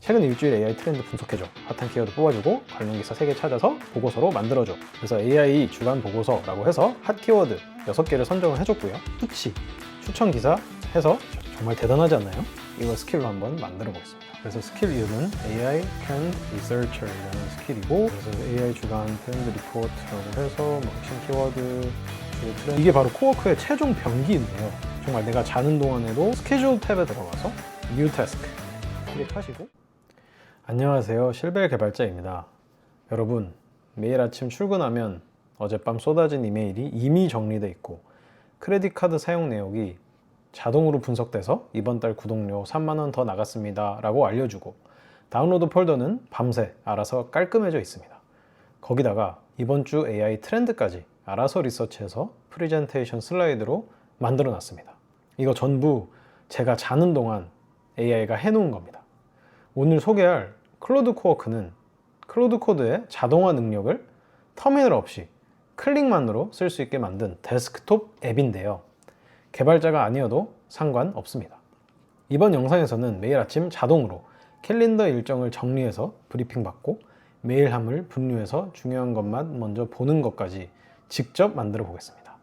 최근 일주일 AI 트렌드 분석해줘. 핫한 키워드 뽑아주고 관련 기사 3개 찾아서 보고서로 만들어줘. 그래서 AI 주간 보고서라고 해서 핫 키워드 6개를 선정을 해줬고요. 수치, 추천 기사 해서 정말 대단하지 않나요? 이걸 스킬로 한번 만들어 보겠습니다. 그래서 스킬 이름은 AI Trend Researcher이라는 스킬이고, 그래서 AI 주간 트렌드 리포트라고 해서 뭐 핵심 키워드, 트렌드. 이게 바로 코워크의 최종 병기인데요. 정말 내가 자는 동안에도 스케줄 탭에 들어가서 New Task 클릭하시고. 안녕하세요, 실벨 개발자입니다. 여러분, 매일 아침 출근하면 어젯밤 쏟아진 이메일이 이미 정리돼 있고 크레딧 카드 사용 내역이 자동으로 분석돼서 이번 달 구독료 3만 원 더 나갔습니다 라고 알려주고, 다운로드 폴더는 밤새 알아서 깔끔해져 있습니다. 거기다가 이번 주 AI 트렌드까지 알아서 리서치해서 프레젠테이션 슬라이드로 만들어 놨습니다. 이거 전부 제가 자는 동안 AI가 해놓은 겁니다. 오늘 소개할 클로드 코워크는 클로드 코드의 자동화 능력을 터미널 없이 클릭만으로 쓸 수 있게 만든 데스크톱 앱인데요. 개발자가 아니어도 상관없습니다. 이번 영상에서는 매일 아침 자동으로 캘린더 일정을 정리해서 브리핑 받고 메일함을 분류해서 중요한 것만 먼저 보는 것까지 직접 만들어 보겠습니다.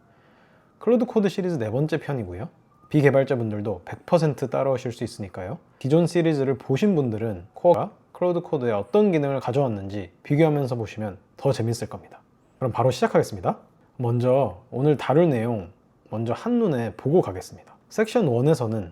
클로드 코드 시리즈 4번째 편이고요. 비개발자분들도 100% 따라오실 수 있으니까요. 기존 시리즈를 보신 분들은 코어가 클로드 코드에 어떤 기능을 가져왔는지 비교하면서 보시면 더 재밌을 겁니다. 그럼 바로 시작하겠습니다. 먼저 오늘 다룰 내용 먼저 한눈에 보고 가겠습니다. 섹션 1에서는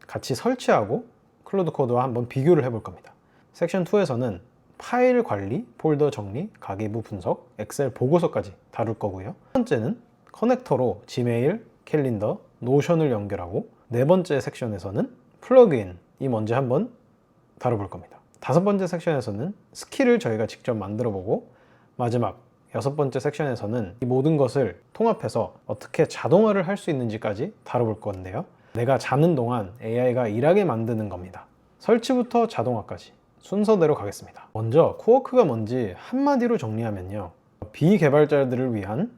같이 설치하고 클로드 코드와 한번 비교를 해볼 겁니다. 섹션 2에서는 파일 관리, 폴더 정리, 가계부 분석, 엑셀 보고서까지 다룰 거고요. 첫 번째는 커넥터로 지메일, 캘린더, 노션을 연결하고, 4번째 섹션에서는 플러그인이 뭔지 한번 다뤄볼 겁니다. 5번째 섹션에서는 스킬을 저희가 직접 만들어 보고, 마지막 6번째 섹션에서는 이 모든 것을 통합해서 어떻게 자동화를 할 수 있는지까지 다뤄볼 건데요. 내가 자는 동안 AI가 일하게 만드는 겁니다. 설치부터 자동화까지 순서대로 가겠습니다. 먼저 코워크가 뭔지 한마디로 정리하면요, 비개발자들을 위한,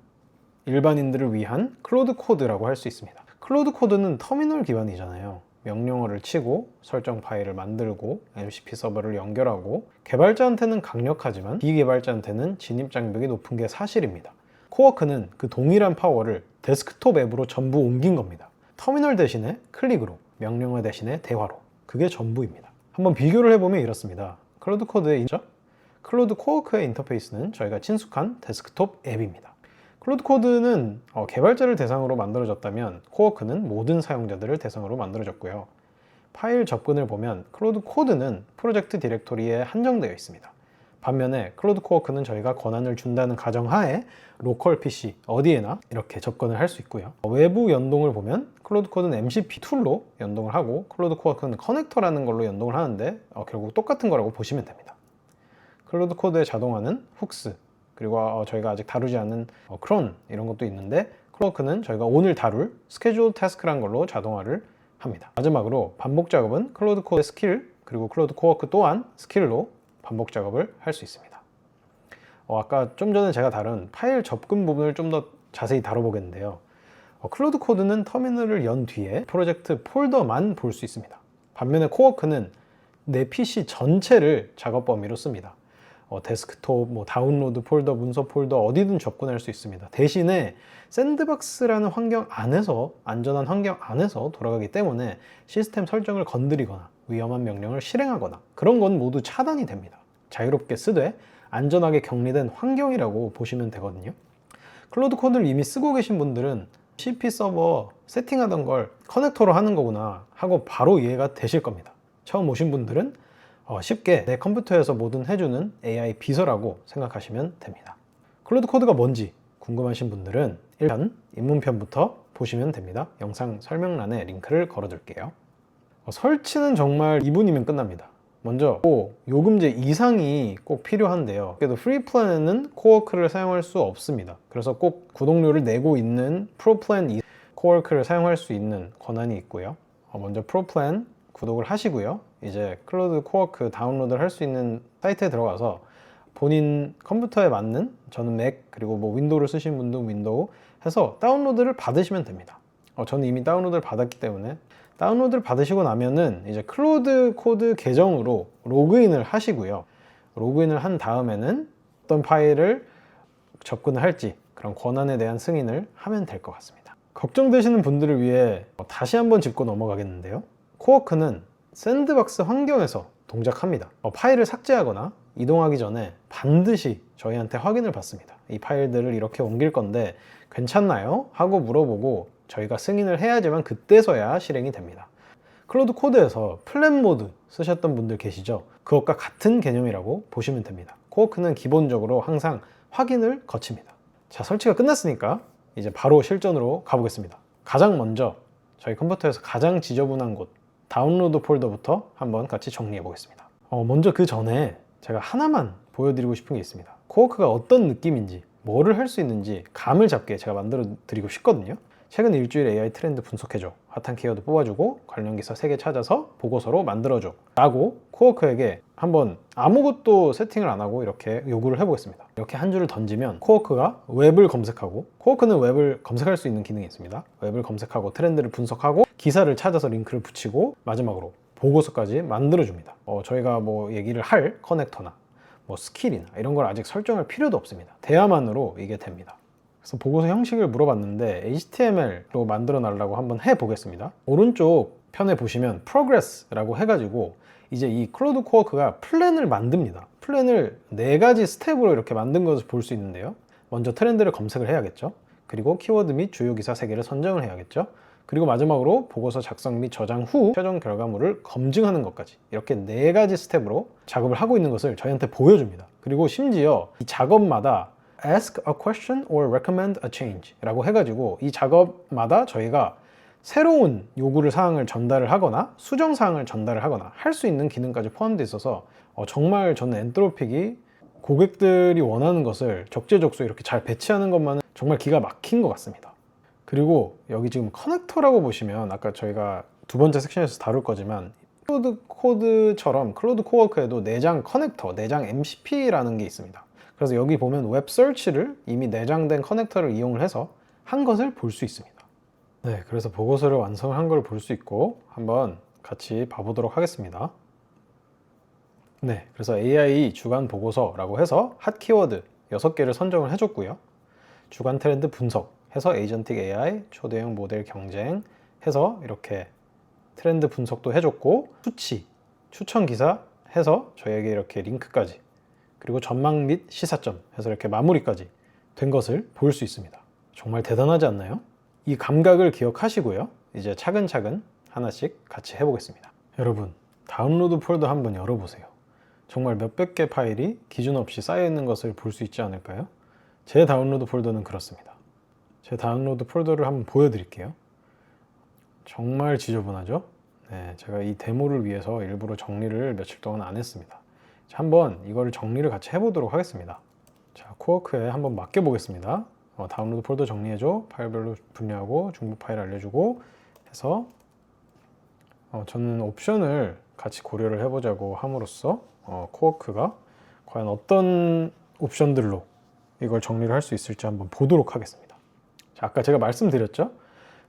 일반인들을 위한 클로드 코드라고 할 수 있습니다. 클로드 코드는 터미널 기반이잖아요. 명령어를 치고 설정 파일을 만들고 MCP 서버를 연결하고, 개발자한테는 강력하지만 비개발자한테는 진입 장벽이 높은 게 사실입니다. 코워크는 그 동일한 파워를 데스크톱 앱으로 전부 옮긴 겁니다. 터미널 대신에 클릭으로, 명령어 대신에 대화로. 그게 전부입니다. 한번 비교를 해보면 이렇습니다. 클로드 코드의 클로드 코워크의 인터페이스는 저희가 친숙한 데스크톱 앱입니다. 클로드 코드는 개발자를 대상으로 만들어졌다면 코워크는 모든 사용자들을 대상으로 만들어졌고요. 파일 접근을 보면 클로드 코드는 프로젝트 디렉토리에 한정되어 있습니다. 반면에 클로드 코워크는 저희가 권한을 준다는 가정하에 로컬 PC 어디에나 이렇게 접근을 할 수 있고요. 외부 연동을 보면 클로드 코드는 MCP 툴로 연동을 하고, 클로드 코워크는 커넥터라는 걸로 연동을 하는데 결국 똑같은 거라고 보시면 됩니다. 클로드 코드의 자동화는 훅스, 그리고 저희가 아직 다루지 않은 크론 이런 것도 있는데, 코워크는 저희가 오늘 다룰 스케줄 태스크란 걸로 자동화를 합니다. 마지막으로 반복 작업은 클로드 코드의 스킬, 그리고 클로드 코워크 또한 스킬로 반복 작업을 할 수 있습니다. 아까 좀 전에 제가 다룬 파일 접근 부분을 좀 더 자세히 다뤄보겠는데요. 클로드 코드는 터미널을 연 뒤에 프로젝트 폴더만 볼 수 있습니다. 반면에 코워크는 내 PC 전체를 작업 범위로 씁니다. 데스크톱, 다운로드 폴더, 문서 폴더 어디든 접근할 수 있습니다. 대신에 샌드박스라는 환경 안에서, 안전한 환경 안에서 돌아가기 때문에 시스템 설정을 건드리거나 위험한 명령을 실행하거나 그런 건 모두 차단이 됩니다. 자유롭게 쓰되 안전하게 격리된 환경이라고 보시면 되거든요. 클로드 코드를 이미 쓰고 계신 분들은 CP 서버 세팅하던 걸 커넥터로 하는 거구나 하고 바로 이해가 되실 겁니다. 처음 오신 분들은 쉽게 내 컴퓨터에서 뭐든 해주는 AI 비서라고 생각하시면 됩니다. 클로드 코드가 뭔지 궁금하신 분들은 1편 입문편부터 보시면 됩니다. 영상 설명란에 링크를 걸어둘게요. 설치는 정말 2분이면 끝납니다. 먼저 요금제 이상이 꼭 필요한데요. 그래도 프리 플랜에는 코워크를 사용할 수 없습니다. 그래서 꼭 구독료를 내고 있는 프로 플랜 코워크를 사용할 수 있는 권한이 있고요. 먼저 프로 플랜 구독을 하시고요. 이제 클로드 코워크 다운로드를 할 수 있는 사이트에 들어가서 본인 컴퓨터에 맞는, 저는 맥, 그리고 윈도우를 쓰시는 분도 윈도우 해서 다운로드를 받으시면 됩니다. 저는 이미 다운로드를 받았기 때문에 다운로드를 받으시고 나면은 이제 클로드 코드 계정으로 로그인을 하시고요. 로그인을 한 다음에는 어떤 파일을 접근을 할지 그런 권한에 대한 승인을 하면 될 것 같습니다. 걱정되시는 분들을 위해 다시 한번 짚고 넘어가겠는데요. 코워크는 샌드박스 환경에서 동작합니다. 파일을 삭제하거나 이동하기 전에 반드시 저희한테 확인을 받습니다. 이 파일들을 이렇게 옮길 건데 괜찮나요? 하고 물어보고 저희가 승인을 해야지만 그때서야 실행이 됩니다. 클로드 코드에서 플랜 모드 쓰셨던 분들 계시죠? 그것과 같은 개념이라고 보시면 됩니다. 코워크는 기본적으로 항상 확인을 거칩니다. 자, 설치가 끝났으니까 이제 바로 실전으로 가보겠습니다. 가장 먼저 저희 컴퓨터에서 가장 지저분한 곳 다운로드 폴더부터 한번 같이 정리해 보겠습니다. 먼저 그 전에 제가 하나만 보여드리고 싶은 게 있습니다. 코워크가 어떤 느낌인지 뭐를 할 수 있는지 감을 잡게 제가 만들어 드리고 싶거든요. 최근 일주일 AI 트렌드 분석해줘, 핫한 키워드 뽑아주고 관련 기사 3개 찾아서 보고서로 만들어줘 라고 코워크에게 한번 아무것도 세팅을 안 하고 이렇게 요구를 해보겠습니다. 이렇게 한 줄을 던지면 코워크가 웹을 검색하고, 코워크는 웹을 검색할 수 있는 기능이 있습니다. 웹을 검색하고 트렌드를 분석하고 기사를 찾아서 링크를 붙이고 마지막으로 보고서까지 만들어줍니다. 저희가 뭐 얘기를 할 커넥터나 뭐 스킬이나 이런 걸 아직 설정할 필요도 없습니다. 대화만으로 이게 됩니다. 그래서 보고서 형식을 물어봤는데 HTML로 만들어 달라고 한번 해보겠습니다. 오른쪽 편에 보시면 Progress라고 해가지고 이제 이 클로드 코워크가 플랜을 만듭니다. 플랜을 4가지 스텝으로 이렇게 만든 것을 볼 수 있는데요. 먼저 트렌드를 검색을 해야겠죠. 그리고 키워드 및 주요 기사 3개를 선정을 해야겠죠. 그리고 마지막으로 보고서 작성 및 저장 후 최종 결과물을 검증하는 것까지 이렇게 4가지 스텝으로 작업을 하고 있는 것을 저희한테 보여줍니다. 그리고 심지어 이 작업마다 Ask a question or recommend a change 라고 해가지고 이 작업마다 저희가 새로운 요구를 사항을 전달을 하거나 수정 사항을 전달을 하거나 할 수 있는 기능까지 포함되어 있어서 정말 저는 엔트로픽이 고객들이 원하는 것을 적재적소 이렇게 잘 배치하는 것만은 정말 기가 막힌 것 같습니다. 그리고 여기 지금 커넥터라고 보시면 아까 저희가 두 번째 섹션에서 다룰 거지만 클로드 코드처럼 클로드 코워크에도 내장 커넥터, 내장 MCP라는 게 있습니다. 그래서 여기 보면 웹 서치를 이미 내장된 커넥터를 이용을 해서 한 것을 볼 수 있습니다. 네, 그래서 보고서를 완성한 걸 볼 수 있고 한번 같이 봐보도록 하겠습니다. 네, 그래서 AI 주간 보고서라고 해서 핫 키워드 6개를 선정을 해줬고요. 주간 트렌드 분석 해서 에이전틱 AI, 초대형 모델 경쟁 해서 이렇게 트렌드 분석도 해줬고 수치, 추천 기사 해서 저에게 이렇게 링크까지 그리고 전망 및 시사점 해서 이렇게 마무리까지 된 것을 볼 수 있습니다. 정말 대단하지 않나요? 이 감각을 기억하시고요. 이제 차근차근 하나씩 같이 해보겠습니다. 여러분, 다운로드 폴더 한번 열어보세요. 정말 몇백 개 파일이 기준 없이 쌓여있는 것을 볼 수 있지 않을까요? 제 다운로드 폴더는 그렇습니다. 제 다운로드 폴더를 한번 보여드릴게요. 정말 지저분하죠? 네, 제가 이 데모를 위해서 일부러 정리를 며칠 동안 안 했습니다. 자, 한번 이거를 정리를 같이 해보도록 하겠습니다. 자, 코워크에 한번 맡겨보겠습니다. 다운로드 폴더 정리해줘, 파일별로 분류하고 중복 파일 알려주고 해서 저는 옵션을 같이 고려를 해보자고 함으로써 코워크가 과연 어떤 옵션들로 이걸 정리를 할 수 있을지 한번 보도록 하겠습니다. 자, 아까 제가 말씀드렸죠?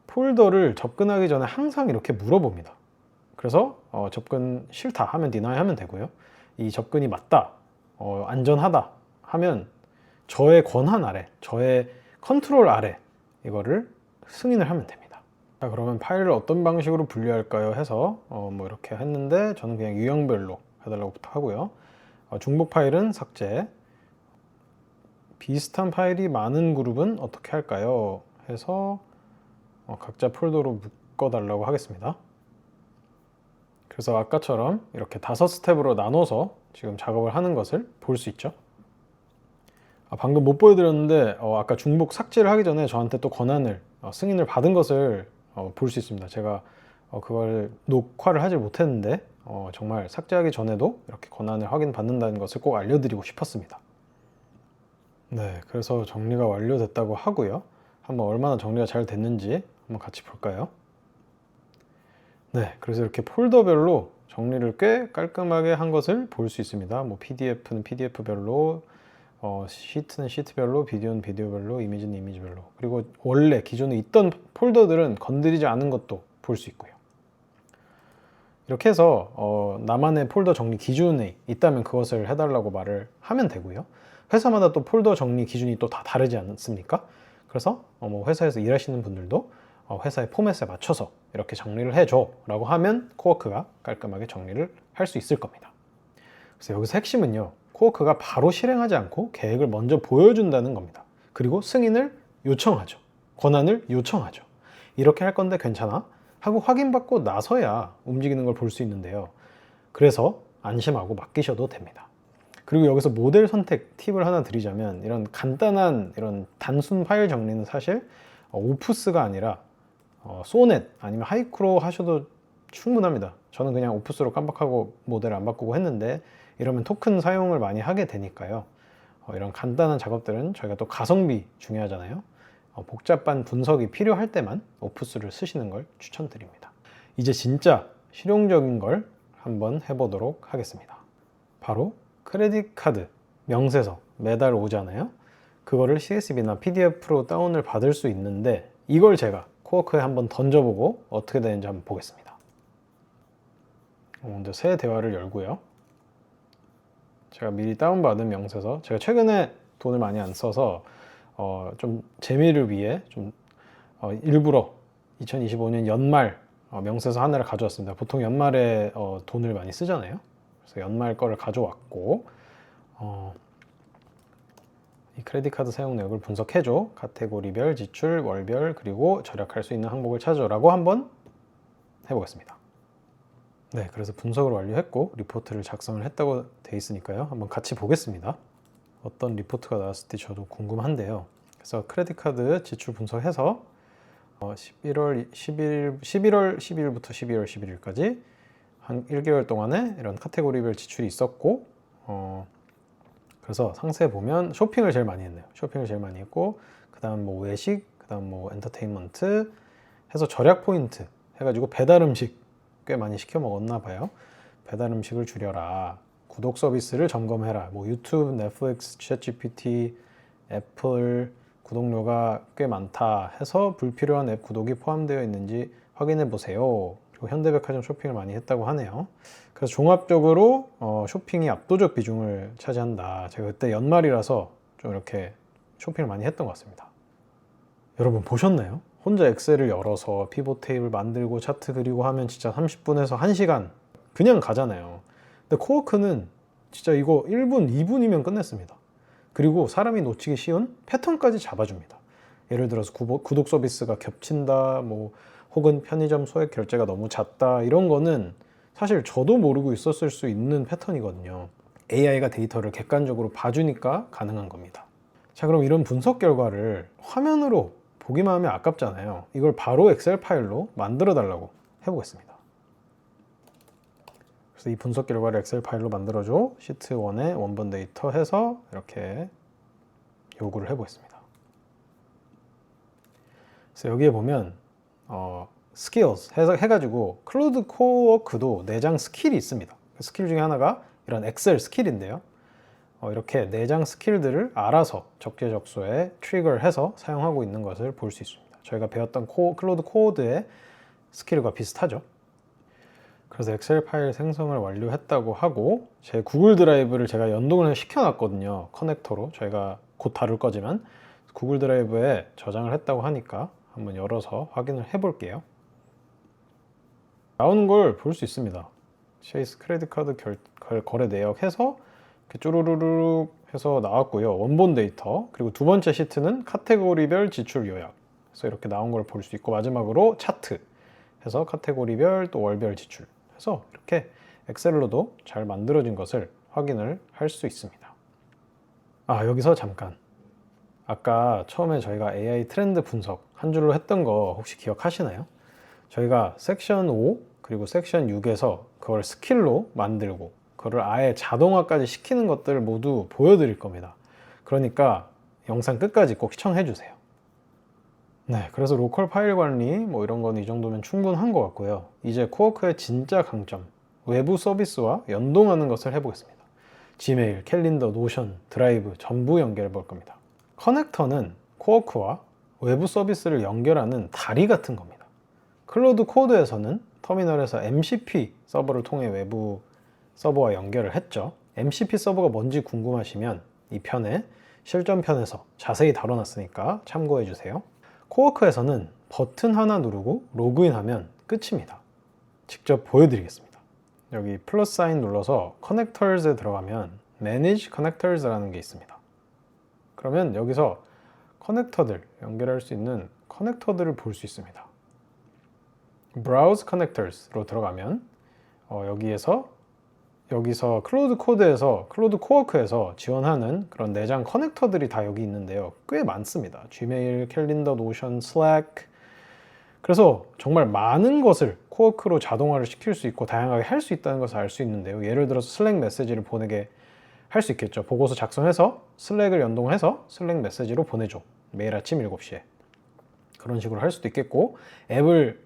폴더를 접근하기 전에 항상 이렇게 물어봅니다. 그래서 접근 싫다 하면 deny 하면 되고요. 이 접근이 맞다, 안전하다 하면 저의 권한 아래, 저의 컨트롤 아래 이거를 승인을 하면 됩니다. 자, 그러면 파일을 어떤 방식으로 분류할까요? 해서 뭐 이렇게 했는데 저는 그냥 유형별로 해달라고부터 하고요. 중복 파일은 삭제, 비슷한 파일이 많은 그룹은 어떻게 할까요? 해서 각자 폴더로 묶어달라고 하겠습니다. 그래서 아까처럼 이렇게 5스텝으로 나눠서 지금 작업을 하는 것을 볼 수 있죠. 방금 못 보여드렸는데 아까 중복 삭제를 하기 전에 저한테 또 권한을 승인을 받은 것을 볼 수 있습니다. 제가 그걸 녹화를 하지 못했는데 정말 삭제하기 전에도 이렇게 권한을 확인받는다는 것을 꼭 알려드리고 싶었습니다. 네, 그래서 정리가 완료됐다고 하고요. 한번 얼마나 정리가 잘 됐는지 한번 같이 볼까요? 네, 그래서 이렇게 폴더별로 정리를 꽤 깔끔하게 한 것을 볼 수 있습니다. 뭐 PDF는 PDF별로, 시트는 시트별로, 비디오는 비디오별로, 이미지는 이미지별로. 그리고 원래 기존에 있던 폴더들은 건드리지 않은 것도 볼 수 있고요. 이렇게 해서 나만의 폴더 정리 기준이 있다면 그것을 해달라고 말을 하면 되고요. 회사마다 또 폴더 정리 기준이 또 다 다르지 않습니까? 그래서 뭐 회사에서 일하시는 분들도 회사의 포맷에 맞춰서 이렇게 정리를 해줘 라고 하면 코워크가 깔끔하게 정리를 할 수 있을 겁니다. 그래서 여기서 핵심은요, 코워크가 바로 실행하지 않고 계획을 먼저 보여준다는 겁니다. 그리고 승인을 요청하죠. 권한을 요청하죠. 이렇게 할 건데 괜찮아? 하고 확인받고 나서야 움직이는 걸 볼 수 있는데요. 그래서 안심하고 맡기셔도 됩니다. 그리고 여기서 모델 선택 팁을 하나 드리자면, 이런 간단한 이런 단순 파일 정리는 사실 오프스가 아니라 소넷 아니면 하이쿠로 하셔도 충분합니다. 저는 그냥 오프스로 깜빡하고 모델을 안 바꾸고 했는데, 이러면 토큰 사용을 많이 하게 되니까요. 이런 간단한 작업들은 저희가 또 가성비 중요하잖아요. 복잡한 분석이 필요할 때만 오프스를 쓰시는 걸 추천드립니다. 이제 진짜 실용적인 걸 한번 해보도록 하겠습니다. 바로 크레딧 카드 명세서 매달 오잖아요. 그거를 CSV나 PDF로 다운을 받을 수 있는데, 이걸 제가 코워크에 한번 던져보고 어떻게 되는지 한번 보겠습니다. 먼저 새 대화를 열고요. 제가 미리 다운받은 명세서, 제가 최근에 돈을 많이 안 써서 좀 재미를 위해 좀 일부러 2025년 연말 명세서 하나를 가져왔습니다. 보통 연말에 돈을 많이 쓰잖아요. 그래서 연말 거를 가져왔고, 이 크레딧 카드 사용 내역을 분석해줘, 카테고리별 지출, 월별, 그리고 절약할 수 있는 항목을 찾아라고 한번 해보겠습니다. 네, 그래서 분석을 완료했고 리포트를 작성을 했다고 돼 있으니까요. 한번 같이 보겠습니다. 어떤 리포트가 나왔을지 저도 궁금한데요. 그래서 크레딧 카드 지출 분석해서 11월 12일부터 12월 11일까지 한 1개월 동안에 이런 카테고리별 지출이 있었고, 그래서 상세에 보면 쇼핑을 제일 많이 했네요. 쇼핑을 제일 많이 했고, 그 다음 뭐 외식, 그 다음 뭐 엔터테인먼트 해서 절약 포인트 해가지고 배달 음식 꽤 많이 시켜 먹었나 봐요. 배달 음식을 줄여라, 구독 서비스를 점검해라, 뭐 유튜브, 넷플릭스, 챗GPT, 애플 구독료가 꽤 많다 해서 불필요한 앱 구독이 포함되어 있는지 확인해 보세요. 그리고 현대백화점 쇼핑을 많이 했다고 하네요. 그래서 종합적으로 쇼핑이 압도적 비중을 차지한다. 제가 그때 연말이라서 좀 이렇게 쇼핑을 많이 했던 것 같습니다. 여러분 보셨나요? 혼자 엑셀을 열어서 피벗 테이블 만들고 차트 그리고 하면 진짜 30분에서 1시간 그냥 가잖아요. 근데 코워크는 진짜 이거 1분, 2분이면 끝냈습니다. 그리고 사람이 놓치기 쉬운 패턴까지 잡아줍니다. 예를 들어서 구독 서비스가 겹친다, 뭐 혹은 편의점 소액 결제가 너무 잦다, 이런 거는 사실 저도 모르고 있었을 수 있는 패턴이거든요. AI가 데이터를 객관적으로 봐주니까 가능한 겁니다. 자, 그럼 이런 분석 결과를 화면으로 보기만 하면 아깝잖아요. 이걸 바로 엑셀 파일로 만들어 달라고 해보겠습니다. 그래서 이 분석 결과를 엑셀 파일로 만들어줘, 시트 1에 원본 데이터 해서 이렇게 요구를 해보겠습니다. 그래서 여기에 보면 skills 해가지고 클로드 코워크도 내장 스킬이 있습니다. 그 스킬 중에 하나가 이런 엑셀 스킬인데요. 이렇게 내장 스킬들을 알아서 적재적소에 트리거를 해서 사용하고 있는 것을 볼 수 있습니다. 저희가 배웠던 클로드 코드의 스킬과 비슷하죠. 그래서 엑셀 파일 생성을 완료했다고 하고, 제 구글 드라이브를 제가 연동을 시켜놨거든요. 커넥터로. 저희가 곧 다룰 거지만 구글 드라이브에 저장을 했다고 하니까 한번 열어서 확인을 해볼게요. 나오는 걸 볼 수 있습니다. 체이스 크레딧 카드 거래 내역 해서 이렇게 쭈루루룩 해서 나왔고요. 원본 데이터, 그리고 두 번째 시트는 카테고리별 지출 요약, 그래서 이렇게 나온 걸 볼 수 있고, 마지막으로 차트 해서 카테고리별 또 월별 지출 해서 이렇게 엑셀로도 잘 만들어진 것을 확인을 할 수 있습니다. 여기서 잠깐, 아까 처음에 저희가 AI 트렌드 분석 한 줄로 했던 거 혹시 기억하시나요? 저희가 섹션 5 그리고 섹션 6에서 그걸 스킬로 만들고 그거를 아예 자동화까지 시키는 것들을 모두 보여드릴 겁니다. 그러니까 영상 끝까지 꼭 시청해 주세요. 네, 그래서 로컬 파일 관리 뭐 이런 건 이 정도면 충분한 것 같고요. 이제 코워크의 진짜 강점, 외부 서비스와 연동하는 것을 해보겠습니다. 지메일, 캘린더, 노션, 드라이브 전부 연결해 볼 겁니다. 커넥터는 코워크와 외부 서비스를 연결하는 다리 같은 겁니다. 클로드 코드에서는 터미널에서 MCP 서버를 통해 외부 서버와 연결을 했죠. MCP 서버가 뭔지 궁금하시면 이 편에 실전편에서 자세히 다뤄놨으니까 참고해 주세요. 코워크에서는 버튼 하나 누르고 로그인하면 끝입니다. 직접 보여드리겠습니다. 여기 플러스 사인 눌러서 Connectors에 들어가면 Manage Connectors라는 게 있습니다. 그러면 여기서 커넥터들, 연결할 수 있는 커넥터들을 볼 수 있습니다. Browse Connectors로 들어가면 여기서 클로드 코드에서 클로드 코워크에서 지원하는 그런 내장 커넥터들이 다 여기 있는데요. 꽤 많습니다. Gmail, 캘린더, 노션, 슬랙. 그래서 정말 많은 것을 코워크로 자동화를 시킬 수 있고 다양하게 할 수 있다는 것을 알 수 있는데요. 예를 들어서 슬랙 메시지를 보내게 할 수 있겠죠. 보고서 작성해서 슬랙을 연동해서 슬랙 메시지로 보내줘. 매일 아침 7시에. 그런 식으로 할 수도 있겠고, 앱을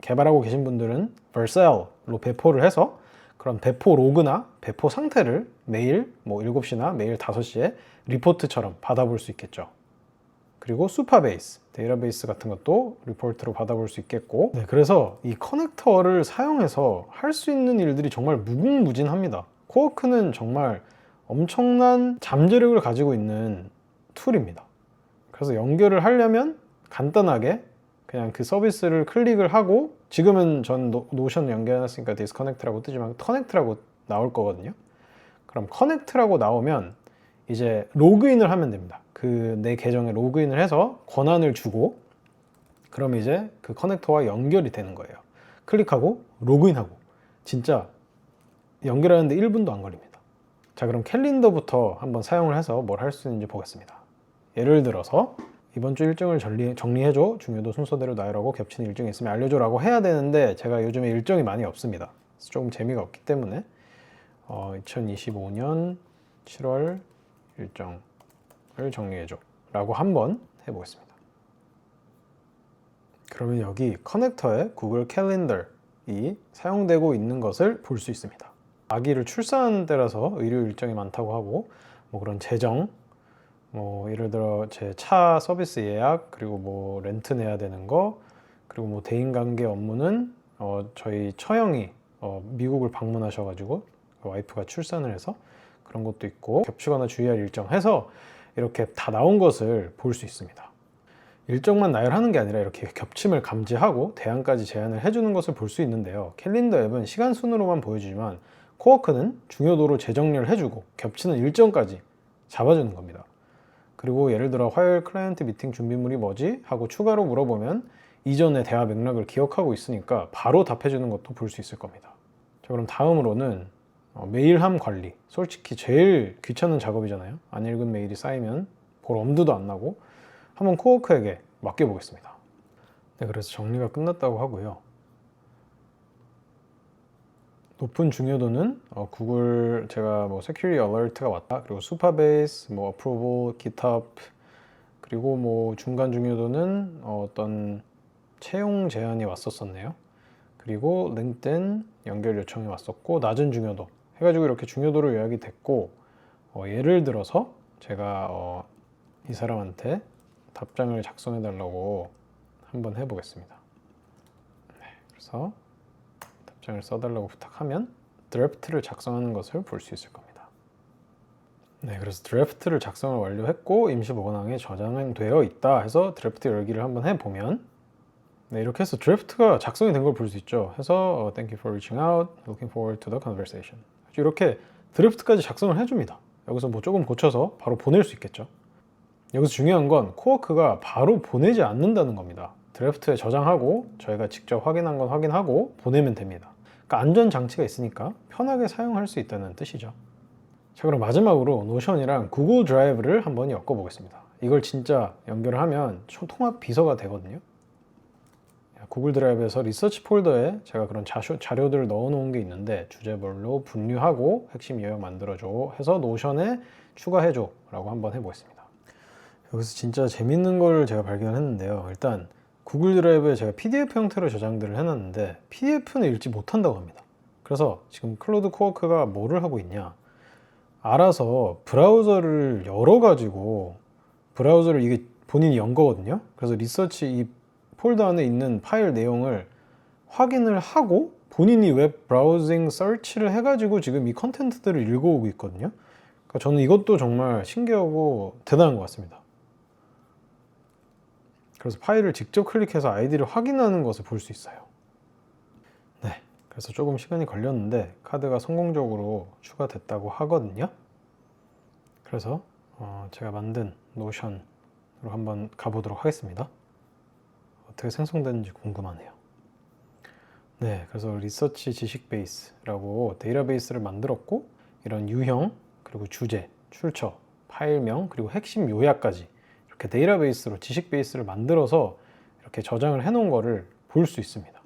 개발하고 계신 분들은 Vercel로 배포를 해서 그런 배포 로그나 배포 상태를 매일 7시나 매일 5시에 리포트처럼 받아볼 수 있겠죠. 그리고 수파베이스, 데이터베이스 같은 것도 리포트로 받아볼 수 있겠고, 그래서 이 커넥터를 사용해서 할 수 있는 일들이 정말 무궁무진합니다. 코워크는 정말 엄청난 잠재력을 가지고 있는 툴입니다. 그래서 연결을 하려면 간단하게 그냥 그 서비스를 클릭을 하고, 지금은 전 노션 연결해놨으니까 디스커넥트라고 뜨지만 커넥트라고 나올 거거든요. 그럼 커넥트라고 나오면 이제 로그인을 하면 됩니다. 그 내 계정에 로그인을 해서 권한을 주고, 그럼 이제 그 커넥터와 연결이 되는 거예요. 클릭하고 로그인하고 진짜 연결하는데 1분도 안 걸립니다. 자, 그럼 캘린더부터 한번 사용을 해서 뭘 할 수 있는지 보겠습니다. 예를 들어서 이번 주 일정을 정리해줘, 중요도 순서대로 나열하고 겹치는 일정이 있으면 알려줘 라고 해야 되는데 제가 요즘에 일정이 많이 없습니다. 그래서 조금 재미가 없기 때문에 2025년 7월 일정을 정리해줘 라고 한번 해보겠습니다. 그러면 여기 커넥터에 구글 캘린더이 사용되고 있는 것을 볼 수 있습니다. 아기를 출산하는 때라서 의료 일정이 많다고 하고, 그런 재정, 예를 들어 제 차 서비스 예약, 그리고 렌트 내야 되는 거, 그리고 대인관계 업무는 저희 처형이 미국을 방문하셔가지고 와이프가 출산을 해서 그런 것도 있고, 겹치거나 주의할 일정 해서 이렇게 다 나온 것을 볼 수 있습니다. 일정만 나열하는 게 아니라 이렇게 겹침을 감지하고 대안까지 제안을 해주는 것을 볼 수 있는데요. 캘린더 앱은 시간 순으로만 보여주지만 코워크는 중요도로 재정리를 해주고 겹치는 일정까지 잡아주는 겁니다. 그리고 예를 들어 화요일 클라이언트 미팅 준비물이 뭐지? 하고 추가로 물어보면 이전의 대화 맥락을 기억하고 있으니까 바로 답해주는 것도 볼 수 있을 겁니다. 자, 그럼 다음으로는 메일함 관리. 솔직히 제일 귀찮은 작업이잖아요. 안 읽은 메일이 쌓이면 볼 엄두도 안 나고. 한번 코워크에게 맡겨보겠습니다. 네, 그래서 정리가 끝났다고 하고요. 높은 중요도는 구글 제가 Security Alert가 왔다, 그리고 수파베이스, Approval, GitHub, 그리고 중간 중요도는 어떤 채용 제안이 왔었네요. 그리고 링크드인 연결 요청이 왔었고, 낮은 중요도 해가지고 이렇게 중요도로 요약이 됐고, 예를 들어서 제가 이 사람한테 답장을 작성해 달라고 한번 해보겠습니다. 네, 그래서 답장을 써달라고 부탁하면 드래프트를 작성하는 것을 볼 수 있을 겁니다. 네, 그래서 드래프트를 작성을 완료했고 임시 보관함에 저장되어 있다 해서 드래프트 열기를 한번 해보면, 네, 이렇게 해서 드래프트가 작성이 된 걸 볼 수 있죠. 해서 Thank you for reaching out, looking forward to the conversation. 이렇게 드래프트까지 작성을 해줍니다. 여기서 조금 고쳐서 바로 보낼 수 있겠죠. 여기서 중요한 건 코워크가 바로 보내지 않는다는 겁니다. 드래프트에 저장하고 저희가 직접 확인한 건 확인하고 보내면 됩니다. 그러니까 안전 장치가 있으니까 편하게 사용할 수 있다는 뜻이죠. 자, 그럼 마지막으로 노션이랑 구글 드라이브를 한번 엮어 보겠습니다. 이걸 진짜 연결을 하면 통합 비서가 되거든요. 구글 드라이브에서 리서치 폴더에 제가 그런 자료들을 넣어 놓은 게 있는데, 주제별로 분류하고 핵심 요약 만들어줘 해서 노션에 추가해줘 라고 한번 해보겠습니다. 여기서 진짜 재밌는 걸 제가 발견했는데요. 일단 구글 드라이브에 제가 PDF 형태로 저장들을 해놨는데 PDF는 읽지 못한다고 합니다. 그래서 지금 클로드 코워크가 뭐를 하고 있냐, 알아서 브라우저를 열어가지고, 브라우저를 이게 본인이 연 거거든요. 그래서 리서치 이 폴더 안에 있는 파일 내용을 확인을 하고 본인이 웹 브라우징 서치를 해가지고 지금 이 컨텐츠들을 읽어오고 있거든요. 그러니까 저는 이것도 정말 신기하고 대단한 것 같습니다. 그래서 파일을 직접 클릭해서 아이디를 확인하는 것을 볼 수 있어요. 네, 그래서 조금 시간이 걸렸는데 카드가 성공적으로 추가됐다고 하거든요. 그래서 제가 만든 노션으로 한번 가보도록 하겠습니다. 어떻게 생성되는지 궁금하네요. 네, 그래서 리서치 지식 베이스라고 데이터베이스를 만들었고, 이런 유형, 그리고 주제, 출처, 파일명, 그리고 핵심 요약까지 이렇게 데이터베이스로 지식 베이스를 만들어서 이렇게 저장을 해놓은 거를 볼 수 있습니다.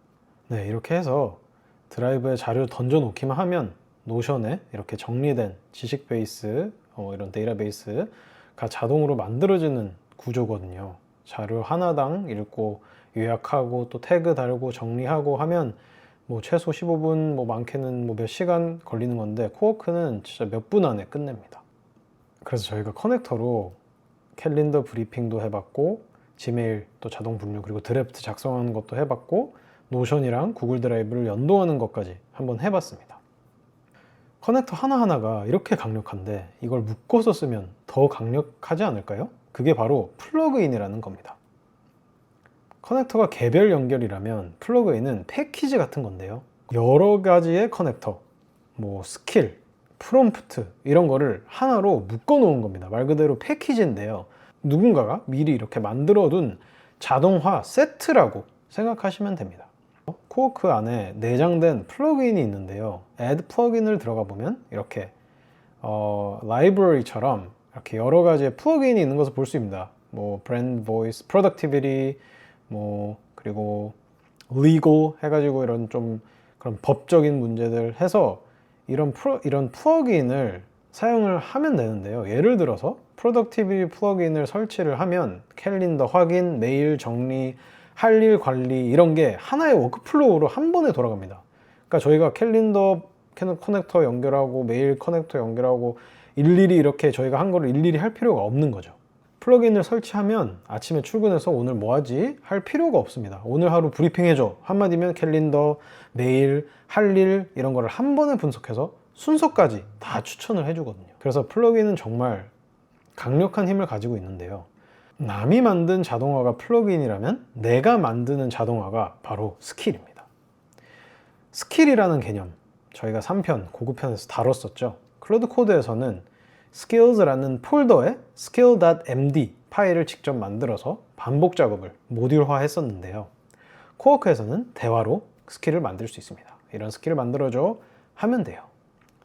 네, 이렇게 해서 드라이브에 자료 던져 놓기만 하면 노션에 이렇게 정리된 지식 베이스, 이런 데이터베이스가 자동으로 만들어지는 구조거든요. 자료 하나당 읽고 요약하고 또 태그 달고 정리하고 하면 뭐 최소 15분, 뭐 많게는 뭐 몇 시간 걸리는 건데, 코워크는 진짜 몇 분 안에 끝냅니다. 그래서 저희가 커넥터로 캘린더 브리핑도 해봤고, 지메일 또 자동 분류, 그리고 드래프트 작성하는 것도 해봤고, 노션이랑 구글 드라이브를 연동하는 것까지 한번 해봤습니다. 커넥터 하나하나가 이렇게 강력한데 이걸 묶어서 쓰면 더 강력하지 않을까요? 그게 바로 플러그인이라는 겁니다. 커넥터가 개별 연결이라면 플러그인은 패키지 같은 건데요. 여러 가지의 커넥터, 뭐 스킬, 프롬프트 이런 거를 하나로 묶어 놓은 겁니다. 말 그대로 패키지인데요. 누군가가 미리 이렇게 만들어둔 자동화 세트라고 생각하시면 됩니다. 코워크 안에 내장된 플러그인이 있는데요. Add 플러그인을 들어가 보면 이렇게 라이브러리처럼 이렇게 여러 가지의 플러그인이 있는 것을 볼 수 있습니다. 뭐 브랜드 보이스, 프로덕티비티, 뭐 그리고 legal 해가지고 이런 좀 그런 법적인 문제들 해서 이런 플러그인을 사용을 하면 되는데요. 예를 들어서 프로덕티비티 플러그인을 설치를 하면 캘린더 확인, 메일 정리, 할 일 관리 이런 게 하나의 워크플로우로 한 번에 돌아갑니다. 그러니까 저희가 캘린더 커넥터 연결하고 메일 커넥터 연결하고 일일이 이렇게 저희가 한 거를 일일이 할 필요가 없는 거죠. 플러그인을 설치하면 아침에 출근해서 오늘 뭐 하지? 할 필요가 없습니다. 오늘 하루 브리핑 해줘. 한마디면 캘린더, 메일, 할 일 이런 거를 한 번에 분석해서 순서까지 다 추천을 해주거든요. 그래서 플러그인은 정말 강력한 힘을 가지고 있는데요. 남이 만든 자동화가 플러그인이라면 내가 만드는 자동화가 바로 스킬입니다. 스킬이라는 개념 저희가 3편, 고급편에서 다뤘었죠. 클로드 코드에서는 skills라는 폴더에 skill.md 파일을 직접 만들어서 반복 작업을 모듈화 했었는데요. 코워크에서는 대화로 스킬을 만들 수 있습니다. 이런 스킬을 만들어줘 하면 돼요.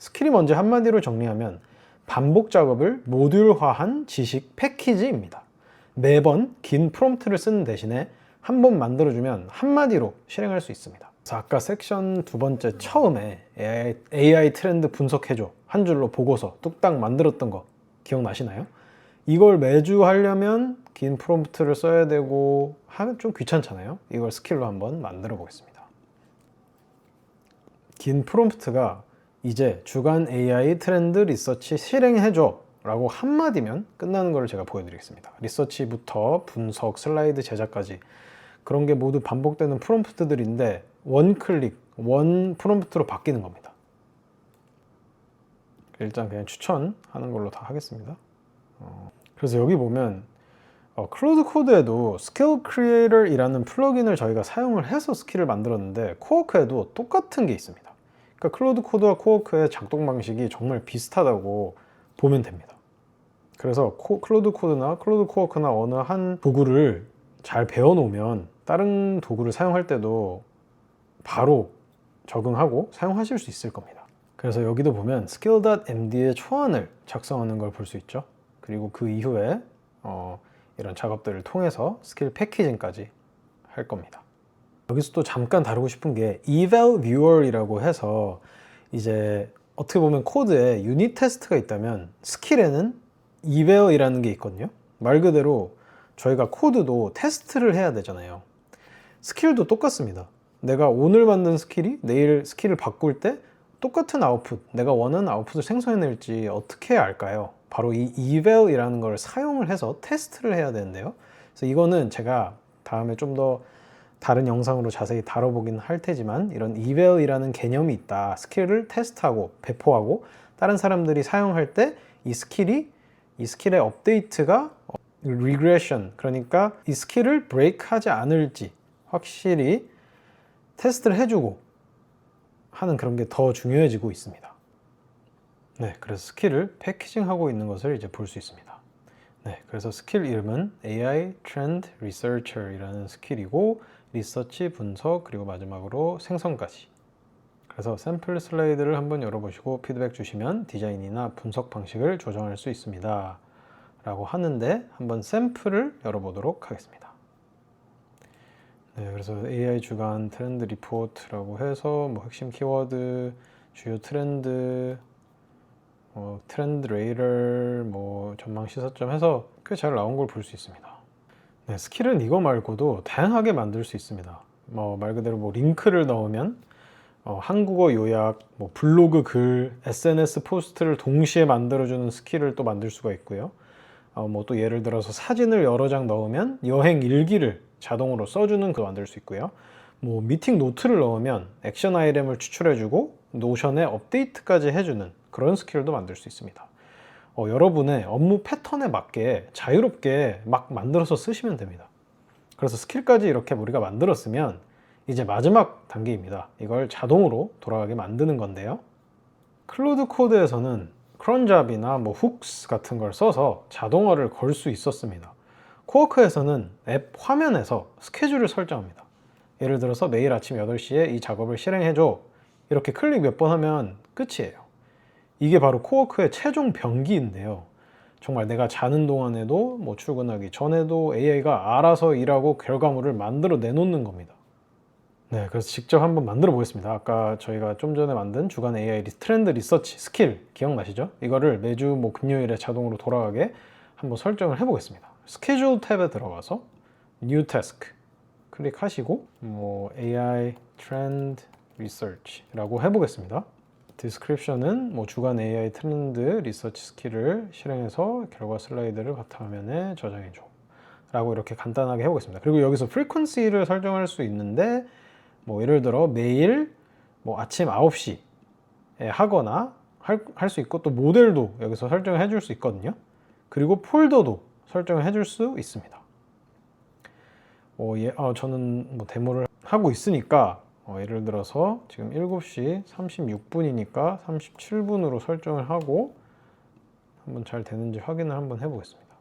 스킬이 뭔지 한마디로 정리하면 반복 작업을 모듈화한 지식 패키지입니다. 매번 긴 프롬프트를 쓰는 대신에 한 번 만들어주면 한마디로 실행할 수 있습니다. 그래서 아까 섹션 두 번째 처음에 AI 트렌드 분석해줘 한 줄로 보고서 뚝딱 만들었던 거 기억나시나요? 이걸 매주 하려면 긴 프롬프트를 써야 되고 하면 좀 귀찮잖아요. 이걸 스킬로 한번 만들어 보겠습니다. 긴 프롬프트가 이제 주간 AI 트렌드 리서치 실행해줘 라고 한마디면 끝나는 걸 제가 보여드리겠습니다. 리서치부터 분석, 슬라이드 제작까지 그런 게 모두 반복되는 프롬프트들인데 원클릭, 원 프롬프트로 바뀌는 겁니다. 일단 그냥 추천하는 걸로 다 하겠습니다. 그래서 여기 보면 클로드 코드에도 스킬 크리에이터이라는 플러그인을 저희가 사용을 해서 스킬을 만들었는데 코워크에도 똑같은 게 있습니다. 그러니까 클로드 코드와 코워크의 작동 방식이 정말 비슷하다고 보면 됩니다. 그래서 클로드 코드나 클로드 코워크나 어느 한 도구를 잘 배워놓으면 다른 도구를 사용할 때도 바로 적응하고 사용하실 수 있을 겁니다. 그래서 여기도 보면 skill.md의 초안을 작성하는 걸 볼 수 있죠. 그리고 그 이후에 이런 작업들을 통해서 스킬 패키징까지 할 겁니다. 여기서 또 잠깐 다루고 싶은 게 eval viewer이라고 해서 이제 어떻게 보면 코드에 유닛 테스트가 있다면 스킬에는 eval이라는 게 있거든요. 말 그대로 저희가 코드도 테스트를 해야 되잖아요. 스킬도 똑같습니다. 내가 오늘 만든 스킬이 내일 스킬을 바꿀 때 똑같은 아웃풋, 내가 원하는 아웃풋을 생성해낼지 어떻게 알까요? 바로 이 eval이라는 걸 사용을 해서 테스트를 해야 되는데요. 그래서 이거는 제가 다음에 좀 더 다른 영상으로 자세히 다뤄보긴 할 테지만 이런 eval이라는 개념이 있다. 스킬을 테스트하고 배포하고 다른 사람들이 사용할 때 이 스킬의 업데이트가 regression, 그러니까 이 스킬을 브레이크하지 않을지 확실히 테스트를 해주고 하는 그런 게 더 중요해지고 있습니다. 네, 그래서 스킬을 패키징하고 있는 것을 이제 볼 수 있습니다. 네, 그래서 스킬 이름은 AI Trend Researcher이라는 스킬이고 리서치, 분석, 그리고 마지막으로 생성까지. 그래서 샘플 슬라이드를 한번 열어보시고 피드백 주시면 디자인이나 분석 방식을 조정할 수 있습니다. 라고 하는데 한번 샘플을 열어보도록 하겠습니다. 네, 그래서 AI 주간 트렌드 리포트라고 해서 뭐 핵심 키워드, 주요 트렌드, 트렌드 레이더, 뭐 전망 시사점 해서 꽤 잘 나온 걸 볼 수 있습니다. 네, 스킬은 이거 말고도 다양하게 만들 수 있습니다. 말 그대로 뭐 링크를 넣으면 한국어 요약, 뭐 블로그 글, SNS 포스트를 동시에 만들어주는 스킬을 또 만들 수가 있고요. 뭐 또 예를 들어서 사진을 여러 장 넣으면 여행 일기를 자동으로 써주는 거 만들 수 있고요. 뭐 미팅 노트를 넣으면 액션 아이템을 추출해주고 노션에 업데이트까지 해주는 그런 스킬도 만들 수 있습니다. 여러분의 업무 패턴에 맞게 자유롭게 막 만들어서 쓰시면 됩니다. 그래서 스킬까지 이렇게 우리가 만들었으면 이제 마지막 단계입니다. 이걸 자동으로 돌아가게 만드는 건데요. 클로드 코드에서는 cronjob이나 뭐 hooks 같은 걸 써서 자동화를 걸 수 있었습니다. 코워크에서는 앱 화면에서 스케줄을 설정합니다. 예를 들어서 매일 아침 8시에 이 작업을 실행해줘. 이렇게 클릭 몇 번 하면 끝이에요. 이게 바로 코워크의 최종 병기인데요. 정말 내가 자는 동안에도 뭐 출근하기 전에도 AI가 알아서 일하고 결과물을 만들어 내놓는 겁니다. 네, 그래서 직접 한번 만들어 보겠습니다. 아까 저희가 좀 전에 만든 주간 AI 트렌드 리서치 스킬 기억나시죠? 이거를 매주 뭐 금요일에 자동으로 돌아가게 한번 설정을 해보겠습니다. 스케줄 탭에 들어가서 New Task 클릭하시고 뭐 AI Trend Research라고 해보겠습니다. 디스크립션은 뭐 주간 AI 트렌드 리서치 스킬을 실행해서 결과 슬라이드를 바탕화면에 저장해줘 라고 이렇게 간단하게 해보겠습니다. 그리고 여기서 frequency를 설정할 수 있는데 뭐 예를 들어 매일 뭐 아침 9시에 하거나 할 수 있고 또 모델도 여기서 설정해 줄 수 있거든요. 그리고 폴더도 설정해 줄 수 있습니다. 저는 뭐 데모를 하고 있으니까 예를 들어서 지금 7시 36분이니까 37분으로 설정을 하고 한번 잘 되는지 확인을 한번 해보겠습니다.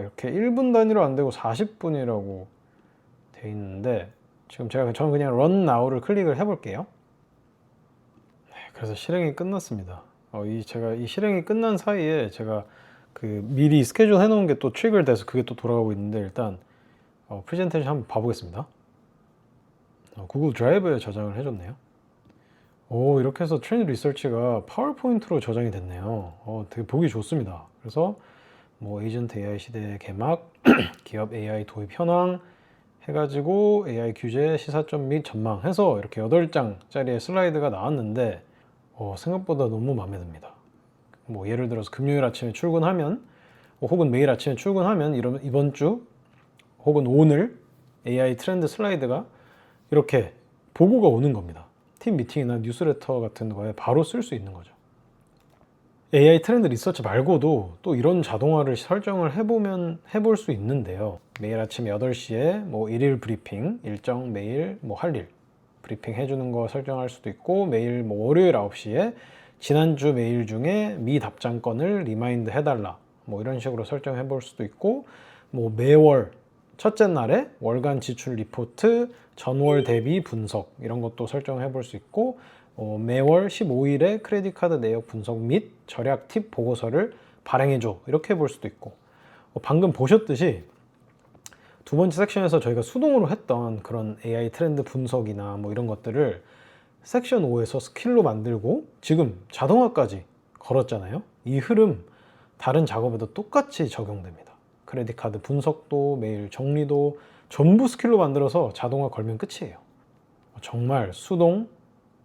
이렇게 1분 단위로 안 되고 40분이라고 돼 있는데 지금 저는 그냥 Run Now를 클릭을 해볼게요. 네, 그래서 실행이 끝났습니다. 제가 이 실행이 끝난 사이에 제가 그 미리 스케줄 해놓은 게 또 트리거 돼서 그게 또 돌아가고 있는데 일단 프레젠테이션 한번 봐보겠습니다. 구글 드라이브에 저장을 해줬네요. 이렇게 해서 트렌드 리서치가 파워포인트로 저장이 됐네요. 되게 보기 좋습니다. 그래서 뭐 에이전트 AI 시대의 개막, 기업 AI 도입 현황 해가지고 AI 규제, 시사점 및 전망 해서 이렇게 8장짜리의 슬라이드가 나왔는데 생각보다 너무 마음에 듭니다. 뭐 예를 들어서 금요일 아침에 출근하면 혹은 매일 아침에 출근하면 이번 주 혹은 오늘 AI 트렌드 슬라이드가 이렇게 보고가 오는 겁니다. 팀 미팅이나 뉴스레터 같은 거에 바로 쓸 수 있는 거죠. AI 트렌드 리서치 말고도 또 이런 자동화를 설정을 해볼 수 있는데요. 매일 아침 8시에 뭐 일일 브리핑, 일정 매일 뭐 할 일 브리핑 해주는 거 설정할 수도 있고 매일 뭐 월요일 9시에 지난주 메일 중에 미답장 건을 리마인드 해달라 뭐 이런 식으로 설정해 볼 수도 있고 뭐 매월 첫째 날에 월간 지출 리포트, 전월 대비 분석 이런 것도 설정해 볼 수 있고 매월 15일에 크레딧 카드 내역 분석 및 절약 팁 보고서를 발행해줘 이렇게 볼 수도 있고 방금 보셨듯이 두 번째 섹션에서 저희가 수동으로 했던 그런 AI 트렌드 분석이나 뭐 이런 것들을 섹션 5에서 스킬로 만들고 지금 자동화까지 걸었잖아요. 이 흐름 다른 작업에도 똑같이 적용됩니다. 크레딧 카드 분석도 메일 정리도 전부 스킬로 만들어서 자동화 걸면 끝이에요. 정말 수동,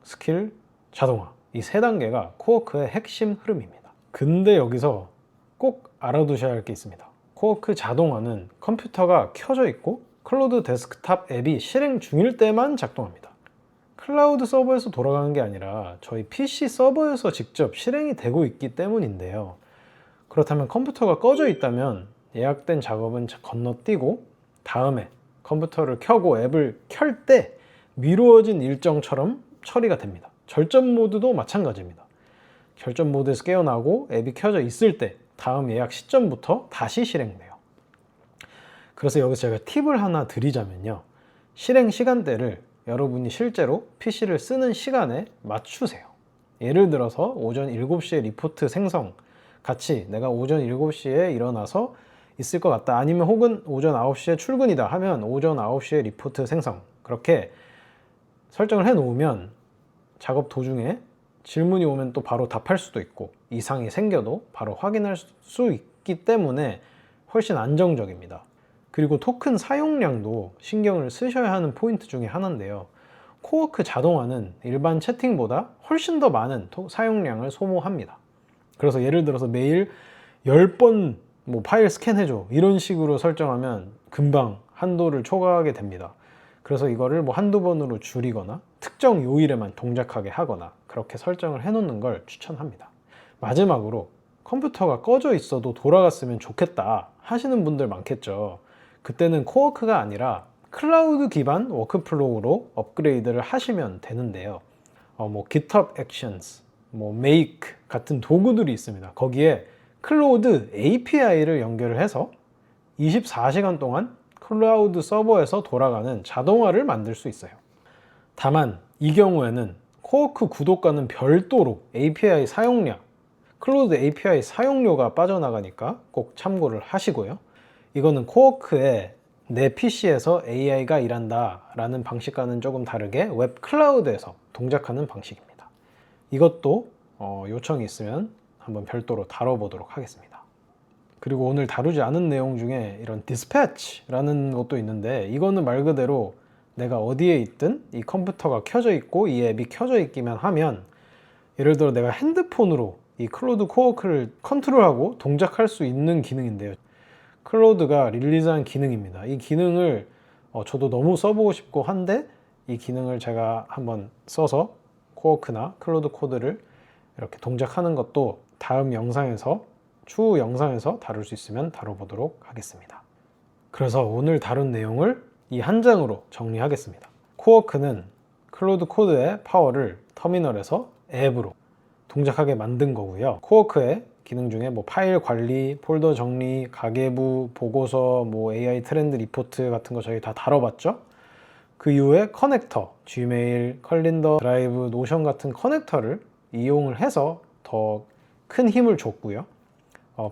스킬, 자동화 이 세 단계가 코워크의 핵심 흐름입니다. 근데 여기서 꼭 알아두셔야 할 게 있습니다. 코워크 자동화는 컴퓨터가 켜져 있고 클로드 데스크탑 앱이 실행 중일 때만 작동합니다. 클라우드 서버에서 돌아가는 게 아니라 저희 PC 서버에서 직접 실행이 되고 있기 때문인데요. 그렇다면 컴퓨터가 꺼져 있다면 예약된 작업은 건너뛰고 다음에 컴퓨터를 켜고 앱을 켤 때 미루어진 일정처럼 처리가 됩니다. 절전 모드도 마찬가지입니다. 절전 모드에서 깨어나고 앱이 켜져 있을 때 다음 예약 시점부터 다시 실행돼요. 그래서 여기서 제가 팁을 하나 드리자면요. 실행 시간대를 여러분이 실제로 PC를 쓰는 시간에 맞추세요. 예를 들어서 오전 7시에 리포트 생성 같이 내가 오전 7시에 일어나서 있을 것 같다. 아니면 혹은 오전 9시에 출근이다 하면 오전 9시에 리포트 생성. 그렇게 설정을 해 놓으면 작업 도중에 질문이 오면 또 바로 답할 수도 있고 이상이 생겨도 바로 확인할 수 있기 때문에 훨씬 안정적입니다. 그리고 토큰 사용량도 신경을 쓰셔야 하는 포인트 중에 하나인데요. 코워크 자동화는 일반 채팅보다 훨씬 더 많은 사용량을 소모합니다. 그래서 예를 들어서 매일 10번 파일 스캔해줘 이런 식으로 설정하면 금방 한도를 초과하게 됩니다. 그래서 이거를 한두 번으로 줄이거나 특정 요일에만 동작하게 하거나 그렇게 설정을 해놓는 걸 추천합니다. 마지막으로 컴퓨터가 꺼져 있어도 돌아갔으면 좋겠다 하시는 분들 많겠죠. 그때는 코워크가 아니라 클라우드 기반 워크플로우로 업그레이드를 하시면 되는데요. GitHub Actions, Make 같은 도구들이 있습니다. 거기에 클로우드 API를 연결을 해서 24시간 동안 클라우드 서버에서 돌아가는 자동화를 만들 수 있어요. 다만 이 경우에는 코워크 구독과는 별도로 API 사용량, 클로우드 API 사용료가 빠져나가니까 꼭 참고를 하시고요. 이거는 코워크에 내 PC에서 AI가 일한다 라는 방식과는 조금 다르게 웹 클라우드에서 동작하는 방식입니다. 이것도 요청이 있으면 한번 별도로 다뤄보도록 하겠습니다. 그리고 오늘 다루지 않은 내용 중에 이런 디스패치라는 것도 있는데 이거는 말 그대로 내가 어디에 있든 이 컴퓨터가 켜져 있고 이 앱이 켜져 있기만 하면 예를 들어 내가 핸드폰으로 이 클로드 코워크를 컨트롤하고 동작할 수 있는 기능인데요. 클로드가 릴리즈한 기능입니다. 이 기능을 저도 너무 써보고 싶고 한데 이 기능을 제가 한번 써서 코워크나 클로드 코드를 이렇게 동작하는 것도 다음 영상에서 추후 영상에서 다룰 수 있으면 다뤄보도록 하겠습니다. 그래서 오늘 다룬 내용을 이 한 장으로 정리하겠습니다. 코워크는 클로드 코드의 파워를 터미널에서 앱으로 동작하게 만든 거고요. 코워크의 기능 중에 파일 관리, 폴더 정리, 가계부, 보고서, AI 트렌드 리포트 같은 거 저희 다 다뤄봤죠? 그 이후에 커넥터, 지메일, 컬린더, 드라이브, 노션 같은 커넥터를 이용을 해서 더 큰 힘을 줬고요.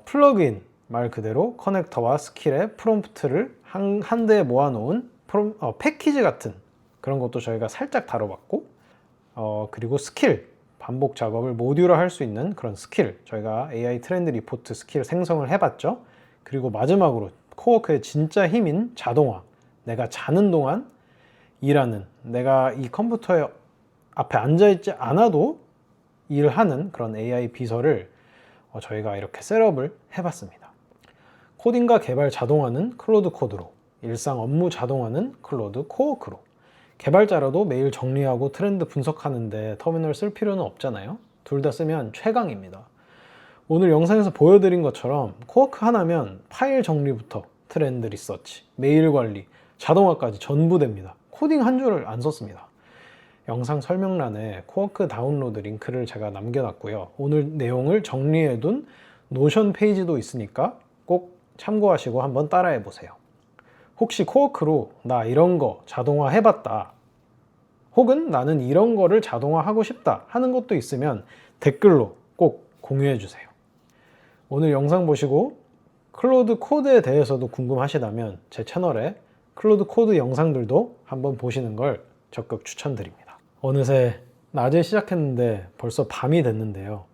플러그인, 말 그대로 커넥터와 스킬의 프롬프트를 한 대에 모아놓은 패키지 같은 그런 것도 저희가 살짝 다뤄봤고 그리고 스킬, 반복 작업을 모듈화 할 수 있는 그런 스킬, 저희가 AI 트렌드 리포트 스킬 생성을 해봤죠. 그리고 마지막으로 코워크의 진짜 힘인 자동화, 내가 자는 동안 일하는, 내가 이 컴퓨터 앞에 앉아있지 않아도 일하는 그런 AI 비서를 저희가 이렇게 셋업을 해봤습니다. 코딩과 개발 자동화는 클로드 코드로, 일상 업무 자동화는 클로드 코워크로. 개발자라도 매일 정리하고 트렌드 분석하는데 터미널 쓸 필요는 없잖아요. 둘 다 쓰면 최강입니다. 오늘 영상에서 보여드린 것처럼 코워크 하나면 파일 정리부터 트렌드 리서치, 메일 관리, 자동화까지 전부 됩니다. 코딩 한 줄을 안 썼습니다. 영상 설명란에 코워크 다운로드 링크를 제가 남겨놨고요. 오늘 내용을 정리해둔 노션 페이지도 있으니까 꼭 참고하시고 한번 따라해 보세요. 혹시 코워크로 나 이런 거 자동화 해봤다, 혹은 나는 이런 거를 자동화하고 싶다 하는 것도 있으면 댓글로 꼭 공유해 주세요. 오늘 영상 보시고 클로드 코드에 대해서도 궁금하시다면 제 채널에 클로드 코드 영상들도 한번 보시는 걸 적극 추천드립니다. 어느새 낮에 시작했는데 벌써 밤이 됐는데요.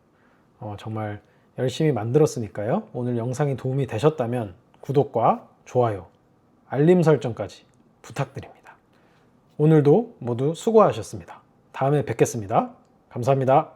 정말 열심히 만들었으니까요. 오늘 영상이 도움이 되셨다면 구독과 좋아요, 알림 설정까지 부탁드립니다. 오늘도 모두 수고하셨습니다. 다음에 뵙겠습니다. 감사합니다.